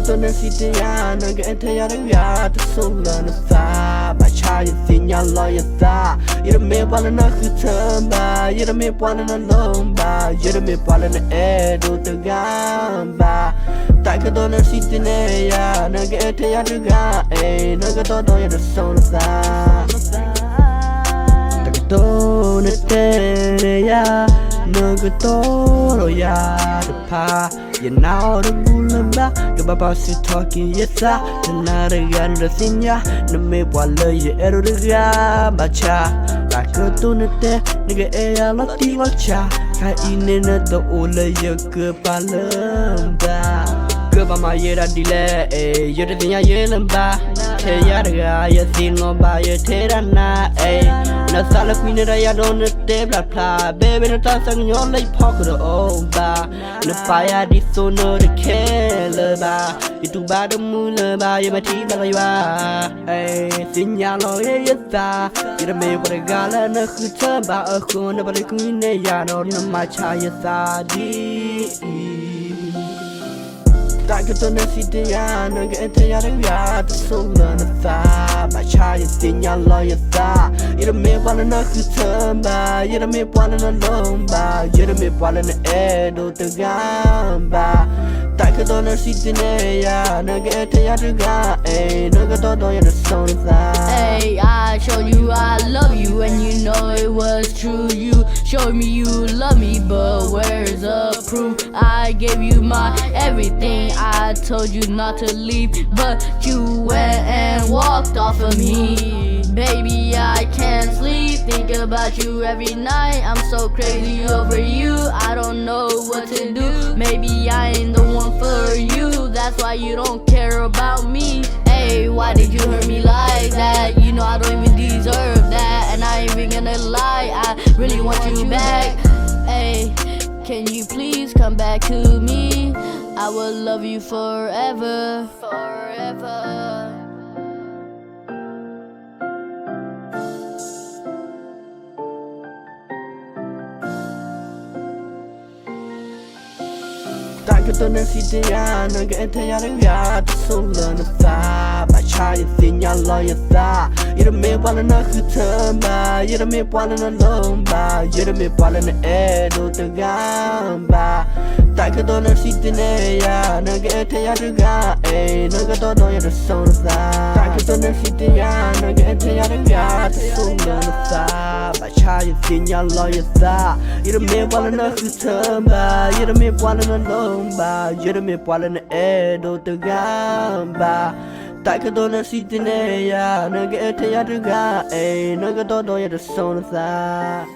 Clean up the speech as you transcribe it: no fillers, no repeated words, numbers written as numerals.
to the city, I don't get tired of ya to soon learn a star. My child is in your lawyer star. You're me one and a good turn by, you're me one and alone by, you're me one and the air to the gamba. Take a donor city, ya, no get tired of ya, eh, no get to know the soul of that. Take a donor, ya, no get to ya, the pa. You know the bulamba, the babas is talking, yes, sir. Tonight I got the senior, the me while you ever the gabacha. Like a donate, nigga, a lot of watcha. I in the old you could palamba. Go by my year at delay, you're the thing I yell and ba. Tayaraga, you think no by your terana, eh. Na sala queen I don't the table apply, baby, the task on your late pocket of ba. The fire did so no the killer ba. You do bad the moon by your tea by you are. Eh, signalo, yes, you're the maid with a gala and a good turn by a corner, but a queen, ya know, no much higher side. Take to the city, I don't get tired of ya to soon learn a star. My child is in your lawyer star. You're me one and a good turn by, you're me one and alone by, you're me one in the air to the gamba. Take to the city, I don't get tired of ya, eh, no get to know the soul of that. Hey, I showed you I love you, and you know it was true. You showed me you love me, but where's the proof? I gave you my everything. I told you not to leave, but you went and walked off of me. Baby, I can't sleep, think about you every night. I'm so crazy over you, I don't know what to do. Maybe I ain't the one for you, that's why you don't care about me. Hey, why did you hurt me like that? You know I don't even deserve that, and I ain't even gonna lie, I really want you back. Hey, can you please come back to me? I will love you forever, forever. Take to the city, I don't get tired of ya to soon learn a star. My child is in your lawyer star. You're me one and a good turn by, you're me one and alone by, you're me one in the air to the gamba. Take to the city, I don't get tired of ya, eh, no get to know the soul of that. Take to the city, I don't get tired of ya to soon learn a star. My child is in your lawyer star. You're me one and a good turn by, you're me one and alone by, you're me one in the air to the gamba. Take to the city, I don't get tired of ya, eh, no get to know the soul of that.